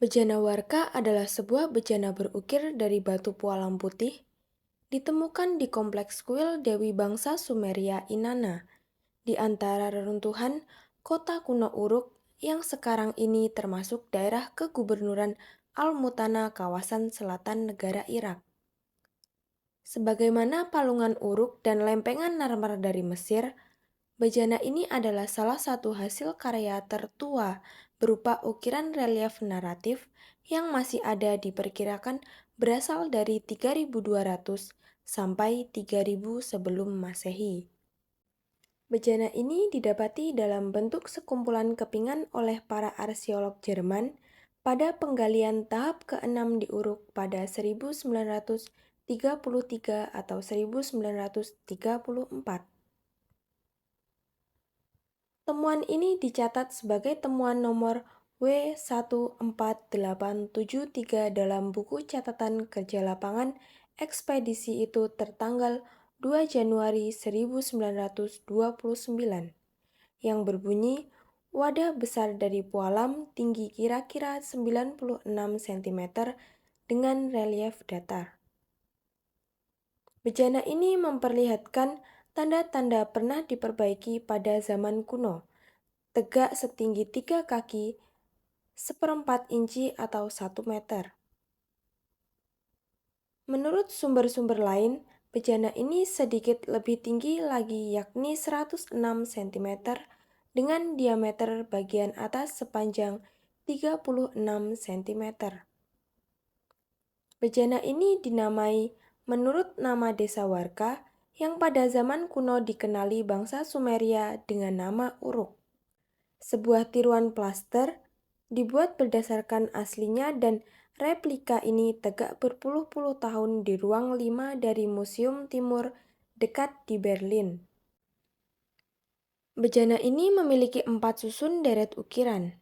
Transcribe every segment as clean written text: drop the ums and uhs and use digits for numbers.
Bejana Warka adalah sebuah bejana berukir dari batu pualam putih, ditemukan di kompleks kuil Dewi Bangsa Sumeria Inanna, di antara reruntuhan kota kuno Uruk yang sekarang ini termasuk daerah kegubernuran Al-Mutana kawasan selatan negara Irak. Sebagaimana palungan Uruk dan lempengan Narmer dari Mesir, bejana ini adalah salah satu hasil karya tertua berupa ukiran relief naratif yang masih ada diperkirakan berasal dari 3200 sampai 3000 sebelum Masehi. Bejana ini didapati dalam bentuk sekumpulan kepingan oleh para arkeolog Jerman pada penggalian tahap ke-6 di Uruk pada 1933 atau 1934. Temuan ini dicatat sebagai temuan nomor W14873 dalam buku catatan kerja lapangan ekspedisi itu tertanggal 2 Januari 1929 yang berbunyi wadah besar dari pualam tinggi kira-kira 96 cm dengan relief datar. Bejana ini memperlihatkan tanda-tanda pernah diperbaiki pada zaman kuno, tegak setinggi 3 kaki, 1/4 inci atau 1 meter. Menurut sumber-sumber lain, bejana ini sedikit lebih tinggi lagi yakni 106 cm dengan diameter bagian atas sepanjang 36 cm. Bejana ini dinamai menurut nama desa Warka yang pada zaman kuno dikenali bangsa Sumeria dengan nama Uruk. Sebuah tiruan plaster dibuat berdasarkan aslinya dan replika ini tegak berpuluh-puluh tahun di ruang 5 dari Museum Timur dekat di Berlin. Bejana ini memiliki 4 susun deret ukiran.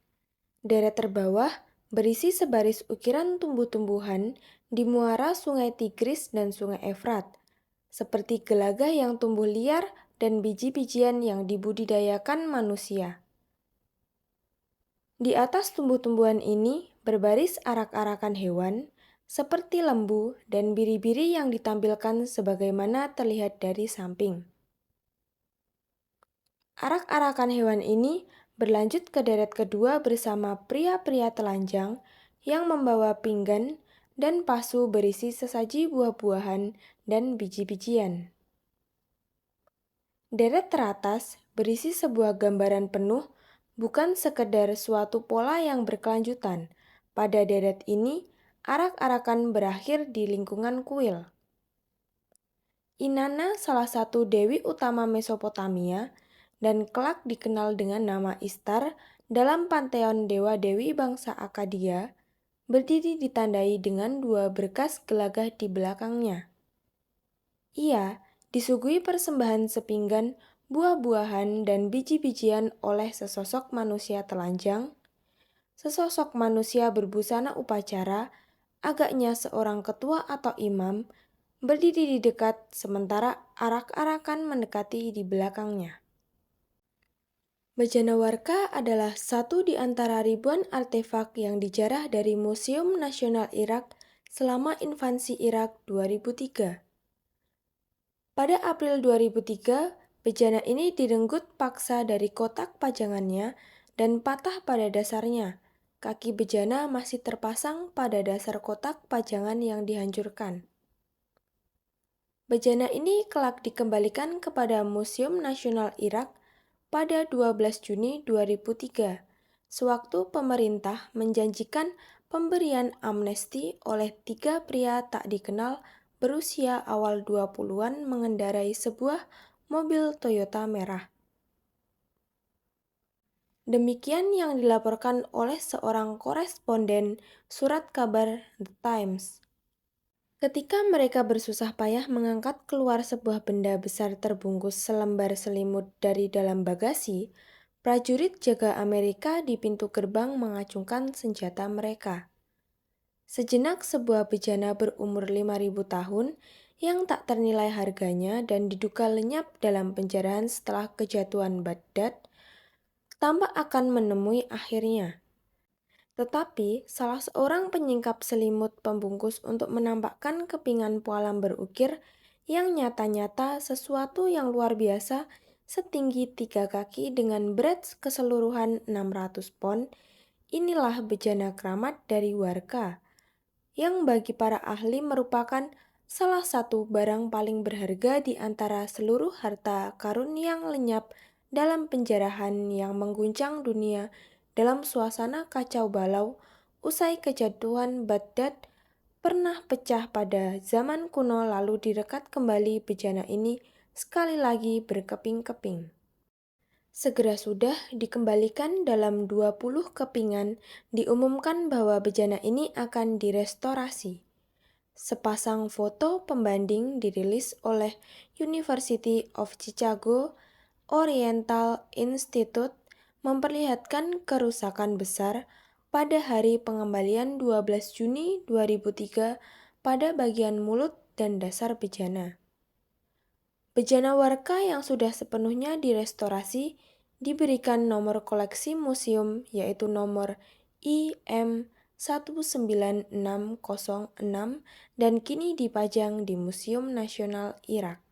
Deret terbawah berisi sebaris ukiran tumbuh-tumbuhan di muara Sungai Tigris dan Sungai Efrat, seperti gelagah yang tumbuh liar dan biji-bijian yang dibudidayakan manusia. Di atas tumbuh-tumbuhan ini berbaris arak-arakan hewan, seperti lembu dan biri-biri yang ditampilkan sebagaimana terlihat dari samping. Arak-arakan hewan ini berlanjut ke deret kedua bersama pria-pria telanjang yang membawa pinggan dan pasu berisi sesaji buah-buahan dan biji-bijian. Deret teratas berisi sebuah gambaran penuh, bukan sekedar suatu pola yang berkelanjutan. Pada deret ini, arak-arakan berakhir di lingkungan kuil. Inanna salah satu dewi utama Mesopotamia dan kelak dikenal dengan nama Istar dalam panteon dewa-dewi bangsa Akkadia, berdiri ditandai dengan 2 berkas gelagah di belakangnya. Ia disuguhi persembahan sepinggan buah-buahan dan biji-bijian oleh sesosok manusia telanjang, sesosok manusia berbusana upacara, agaknya seorang ketua atau imam, berdiri di dekat sementara arak-arakan mendekati di belakangnya. Bejana Warka adalah satu di antara ribuan artefak yang dijarah dari Museum Nasional Irak selama invasi Irak 2003. Pada April 2003, bejana ini direnggut paksa dari kotak pajangannya dan patah pada dasarnya. Kaki bejana masih terpasang pada dasar kotak pajangan yang dihancurkan. Bejana ini kelak dikembalikan kepada Museum Nasional Irak pada 12 Juni 2003, sewaktu pemerintah menjanjikan pemberian amnesti oleh 3 pria tak dikenal berusia awal 20-an mengendarai sebuah mobil Toyota merah. Demikian yang dilaporkan oleh seorang koresponden surat kabar The Times. Ketika mereka bersusah payah mengangkat keluar sebuah benda besar terbungkus selembar selimut dari dalam bagasi, prajurit jaga Amerika di pintu gerbang mengacungkan senjata mereka. Sejenak sebuah bejana berumur 5.000 tahun yang tak ternilai harganya dan diduga lenyap dalam penjarahan setelah kejatuhan Baghdad, tampak akan menemui akhirnya. Tetapi, salah seorang penyingkap selimut pembungkus untuk menampakkan kepingan pualam berukir yang nyata-nyata sesuatu yang luar biasa setinggi 3 kaki dengan berat keseluruhan 600 pon, inilah bejana keramat dari warga, yang bagi para ahli merupakan salah satu barang paling berharga di antara seluruh harta karun yang lenyap dalam penjarahan yang mengguncang dunia dalam suasana kacau balau usai kejatuhan Baghdad pernah pecah pada zaman kuno lalu direkat kembali bejana ini sekali lagi berkeping-keping. Segera sudah dikembalikan dalam 20 kepingan, diumumkan bahwa bejana ini akan direstorasi. Sepasang foto pembanding dirilis oleh University of Chicago Oriental Institute memperlihatkan kerusakan besar pada hari pengembalian 12 Juni 2003 pada bagian mulut dan dasar bejana. Bejana warka yang sudah sepenuhnya direstorasi diberikan nomor koleksi museum yaitu nomor IM 19606 dan kini dipajang di Museum Nasional Irak.